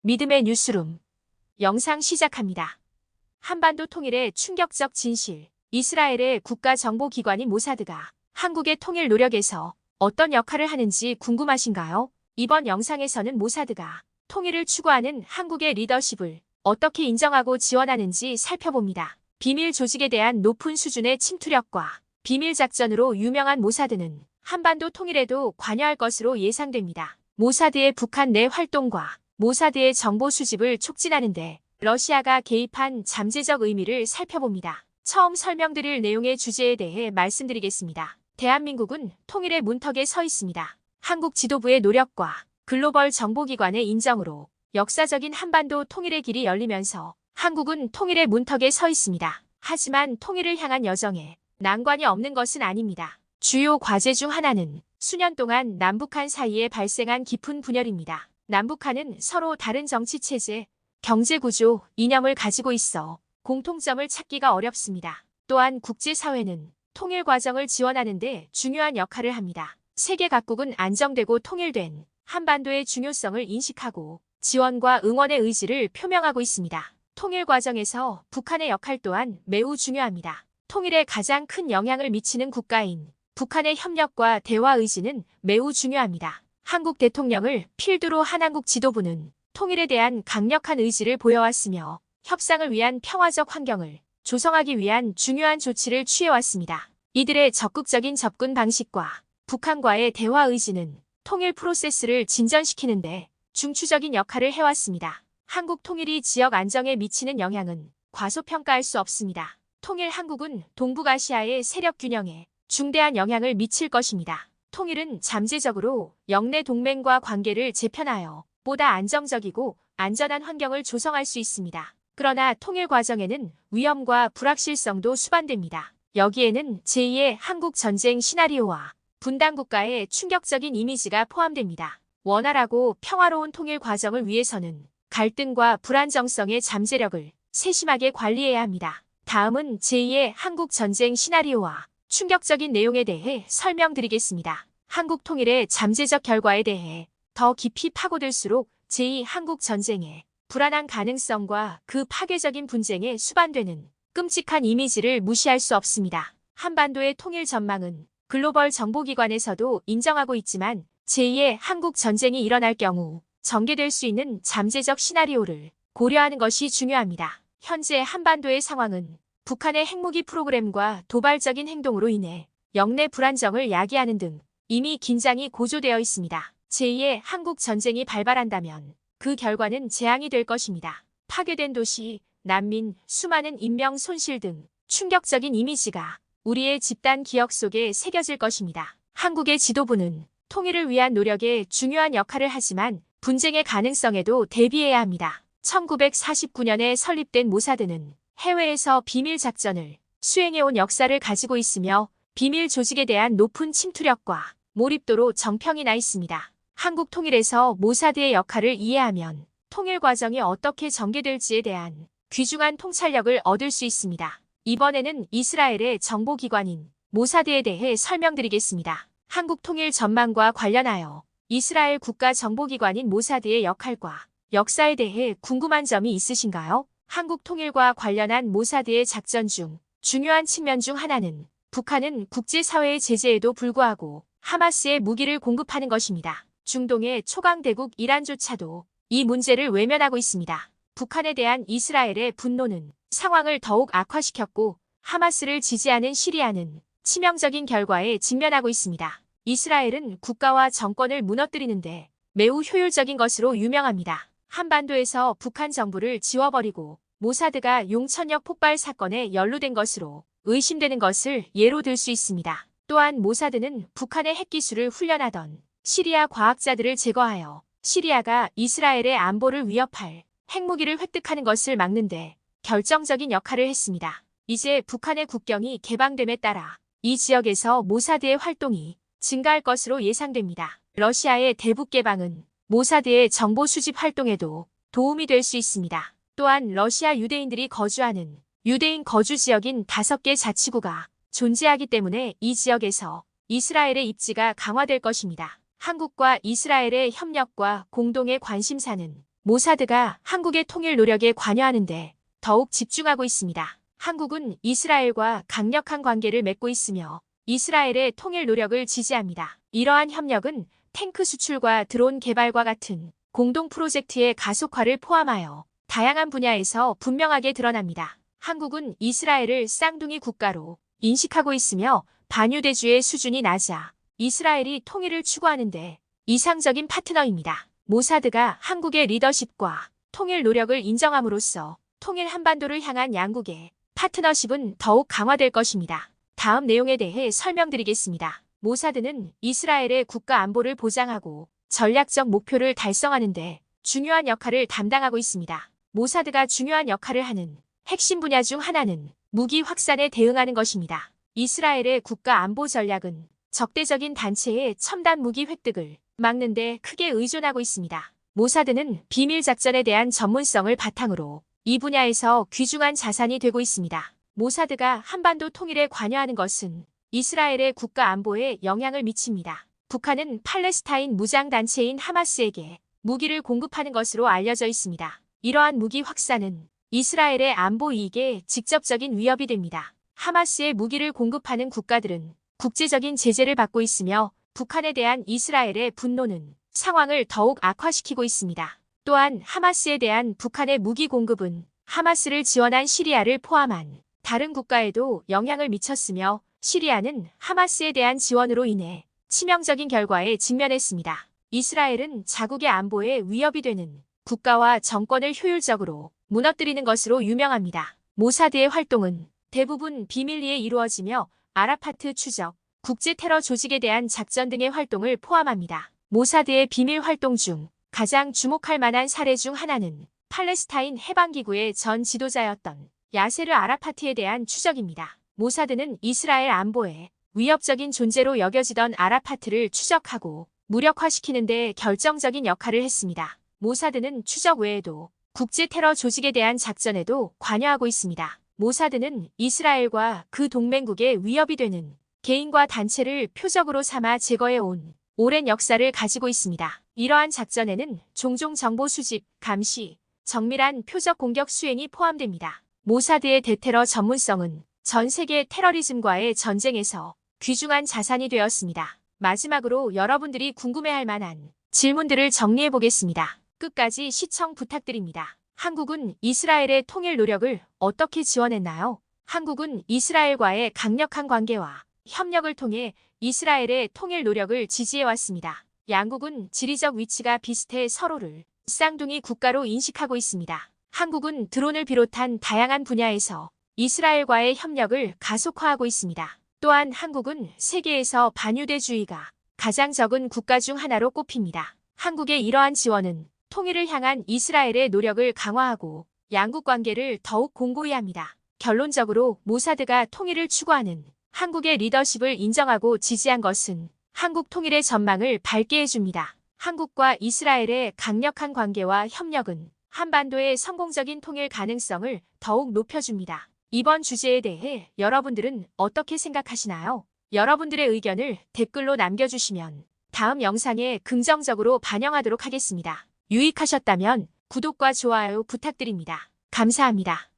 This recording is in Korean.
믿음의 뉴스룸. 영상 시작합니다. 한반도 통일의 충격적 진실. 이스라엘의 국가정보기관인 모사드가 한국의 통일 노력에서 어떤 역할을 하는지 궁금하신가요? 이번 영상에서는 모사드가 통일을 추구하는 한국의 리더십을 어떻게 인정하고 지원하는지 살펴봅니다. 비밀 조직에 대한 높은 수준의 침투력과 비밀 작전으로 유명한 모사드는 한반도 통일에도 관여할 것으로 예상됩니다. 모사드의 북한 내 활동과 모사드의 정보 수집을 촉진하는 데 러시아가 개입한 잠재적 의미를 살펴봅니다. 처음 설명드릴 내용의 주제에 대해 말씀드리겠습니다. 대한민국은 통일의 문턱에 서 있습니다. 한국 지도부의 노력과 글로벌 정보기관의 인정으로 역사적인 한반도 통일의 길이 열리면서 한국은 통일의 문턱에 서 있습니다. 하지만 통일을 향한 여정에 난관이 없는 것은 아닙니다. 주요 과제 중 하나는 수년 동안 남북한 사이에 발생한 깊은 분열입니다. 남북한은 서로 다른 정치체제, 경제구조, 이념을 가지고 있어 공통점을 찾기가 어렵습니다. 또한 국제사회는 통일 과정을 지원하는 데 중요한 역할을 합니다. 세계 각국은 안정되고 통일된 한반도의 중요성을 인식하고 지원과 응원의 의지를 표명하고 있습니다. 통일 과정에서 북한의 역할 또한 매우 중요합니다. 통일에 가장 큰 영향을 미치는 국가인 북한의 협력과 대화 의지는 매우 중요합니다. 한국 대통령을 필두로 한 한국 지도부는 통일에 대한 강력한 의지를 보여왔으며 협상을 위한 평화적 환경을 조성하기 위한 중요한 조치를 취해왔습니다. 이들의 적극적인 접근 방식과 북한과의 대화 의지는 통일 프로세스를 진전시키는데 중추적인 역할을 해왔습니다. 한국 통일이 지역 안정에 미치는 영향은 과소평가할 수 없습니다. 통일 한국은 동북아시아의 세력 균형에 중대한 영향을 미칠 것입니다. 통일은 잠재적으로 영내 동맹과 관계를 재편하여 보다 안정적이고 안전한 환경을 조성할 수 있습니다. 그러나 통일 과정에는 위험과 불확실성도 수반됩니다. 여기에는 제2의 한국 전쟁 시나리오와 분단 국가의 충격적인 이미지가 포함됩니다. 원활하고 평화로운 통일 과정을 위해서는 갈등과 불안정성의 잠재력을 세심하게 관리해야 합니다. 다음은 제2의 한국 전쟁 시나리오와 충격적인 내용에 대해 설명드리겠습니다. 한국 통일의 잠재적 결과에 대해 더 깊이 파고들수록 제2 한국 전쟁의 불안한 가능성과 그 파괴적인 분쟁에 수반되는 끔찍한 이미지를 무시할 수 없습니다. 한반도의 통일 전망은 글로벌 정보기관에서도 인정하고 있지만 제2의 한국 전쟁이 일어날 경우 전개될 수 있는 잠재적 시나리오를 고려하는 것이 중요합니다. 현재 한반도의 상황은 북한의 핵무기 프로그램과 도발적인 행동으로 인해 영내 불안정을 야기하는 등 이미 긴장이 고조되어 있습니다. 제2의 한국 전쟁이 발발한다면 그 결과는 재앙이 될 것입니다. 파괴된 도시, 난민, 수많은 인명 손실 등 충격적인 이미지가 우리의 집단 기억 속에 새겨질 것입니다. 한국의 지도부는 통일을 위한 노력에 중요한 역할을 하지만 분쟁의 가능성에도 대비해야 합니다. 1949년에 설립된 모사드는 해외에서 비밀 작전을 수행해온 역사를 가지고 있으며 비밀 조직에 대한 높은 침투력과 몰입도로 정평이 나 있습니다. 한국 통일에서 모사드의 역할을 이해하면 통일 과정이 어떻게 전개될지에 대한 귀중한 통찰력을 얻을 수 있습니다. 이번에는 이스라엘의 정보기관인 모사드에 대해 설명드리겠습니다. 한국 통일 전망과 관련하여 이스라엘 국가정보기관인 모사드의 역할과 역사에 대해 궁금한 점이 있으신가요? 한국 통일과 관련한 모사드의 작전 중 중요한 측면 중 하나는 북한은 국제사회의 제재에도 불구하고 하마스에 무기를 공급하는 것입니다. 중동의 초강대국 이란조차도 이 문제를 외면하고 있습니다. 북한에 대한 이스라엘의 분노는 상황을 더욱 악화시켰고 하마스를 지지하는 시리아는 치명적인 결과에 직면하고 있습니다. 이스라엘은 국가와 정권을 무너뜨리는데 매우 효율적인 것으로 유명합니다. 한반도에서 북한 정부를 지워버리고 모사드가 용천역 폭발 사건에 연루된 것으로 의심되는 것을 예로 들 수 있습니다. 또한 모사드는 북한의 핵기술을 훈련하던 시리아 과학자들을 제거하여 시리아가 이스라엘의 안보를 위협할 핵무기를 획득하는 것을 막는데 결정적인 역할을 했습니다. 이제 북한의 국경이 개방됨에 따라 이 지역에서 모사드의 활동이 증가할 것으로 예상됩니다. 러시아의 대북 개방은 모사드의 정보 수집 활동에도 도움이 될 수 있습니다. 또한 러시아 유대인들이 거주하는 유대인 거주 지역인 5개 자치구가 존재하기 때문에 이 지역에서 이스라엘의 입지가 강화될 것입니다. 한국과 이스라엘의 협력과 공동의 관심사는 모사드가 한국의 통일 노력에 관여하는데 더욱 집중하고 있습니다. 한국은 이스라엘과 강력한 관계를 맺고 있으며 이스라엘의 통일 노력을 지지합니다. 이러한 협력은 탱크 수출과 드론 개발과 같은 공동 프로젝트의 가속화를 포함하여 다양한 분야에서 분명하게 드러납니다. 한국은 이스라엘을 쌍둥이 국가로 인식하고 있으며 반유대주의 수준이 낮아 이스라엘이 통일을 추구하는데 이상적인 파트너입니다. 모사드가 한국의 리더십과 통일 노력을 인정함으로써 통일 한반도를 향한 양국의 파트너십은 더욱 강화될 것입니다. 다음 내용에 대해 설명드리겠습니다. 모사드는 이스라엘의 국가 안보를 보장하고 전략적 목표를 달성하는데 중요한 역할을 담당하고 있습니다. 모사드가 중요한 역할을 하는 핵심 분야 중 하나는 무기 확산에 대응하는 것입니다. 이스라엘의 국가 안보 전략은 적대적인 단체의 첨단 무기 획득을 막는 데 크게 의존하고 있습니다. 모사드는 비밀 작전에 대한 전문성을 바탕으로 이 분야에서 귀중한 자산이 되고 있습니다. 모사드가 한반도 통일에 관여하는 것은 이스라엘의 국가 안보에 영향을 미칩니다. 북한은 팔레스타인 무장단체인 하마스에게 무기를 공급하는 것으로 알려져 있습니다. 이러한 무기 확산은 이스라엘의 안보 이익에 직접적인 위협이 됩니다. 하마스에 무기를 공급하는 국가들은 국제적인 제재를 받고 있으며 북한에 대한 이스라엘의 분노는 상황을 더욱 악화시키고 있습니다. 또한 하마스에 대한 북한의 무기 공급은 하마스를 지원한 시리아를 포함한 다른 국가에도 영향을 미쳤으며 시리아는 하마스에 대한 지원으로 인해 치명적인 결과에 직면했습니다. 이스라엘은 자국의 안보에 위협이 되는 국가와 정권을 효율적으로 무너뜨리는 것으로 유명합니다. 모사드의 활동은 대부분 비밀리에 이루어지며 아라파트 추적, 국제 테러 조직에 대한 작전 등의 활동을 포함합니다. 모사드의 비밀 활동 중 가장 주목할 만한 사례 중 하나는 팔레스타인 해방기구의 전 지도자였던 야세르 아라파트에 대한 추적입니다. 모사드는 이스라엘 안보에 위협적인 존재로 여겨지던 아라파트를 추적하고 무력화시키는 데 결정적인 역할을 했습니다. 모사드는 추적 외에도 국제 테러 조직에 대한 작전에도 관여하고 있습니다. 모사드는 이스라엘과 그 동맹국에 위협이 되는 개인과 단체를 표적으로 삼아 제거해온 오랜 역사를 가지고 있습니다. 이러한 작전에는 종종 정보 수집, 감시, 정밀한 표적 공격 수행이 포함됩니다. 모사드의 대테러 전문성은 전 세계 테러리즘과의 전쟁에서 귀중한 자산이 되었습니다. 마지막으로 여러분들이 궁금해할 만한 질문들을 정리해 보겠습니다. 끝까지 시청 부탁드립니다. 한국은 이스라엘의 통일 노력을 어떻게 지원했나요? 한국은 이스라엘과의 강력한 관계와 협력을 통해 이스라엘의 통일 노력을 지지해왔습니다. 양국은 지리적 위치가 비슷해 서로를 쌍둥이 국가로 인식하고 있습니다. 한국은 드론을 비롯한 다양한 분야에서 이스라엘과의 협력을 가속화하고 있습니다. 또한 한국은 세계에서 반유대주의가 가장 적은 국가 중 하나로 꼽힙니다. 한국의 이러한 지원은 통일을 향한 이스라엘의 노력을 강화하고 양국 관계를 더욱 공고히 합니다. 결론적으로 모사드가 통일을 추구하는 한국의 리더십을 인정하고 지지한 것은 한국 통일의 전망을 밝게 해줍니다. 한국과 이스라엘의 강력한 관계와 협력은 한반도의 성공적인 통일 가능성을 더욱 높여줍니다. 이번 주제에 대해 여러분들은 어떻게 생각하시나요? 여러분들의 의견을 댓글로 남겨주시면 다음 영상에 긍정적으로 반영하도록 하겠습니다. 유익하셨다면 구독과 좋아요 부탁드립니다. 감사합니다.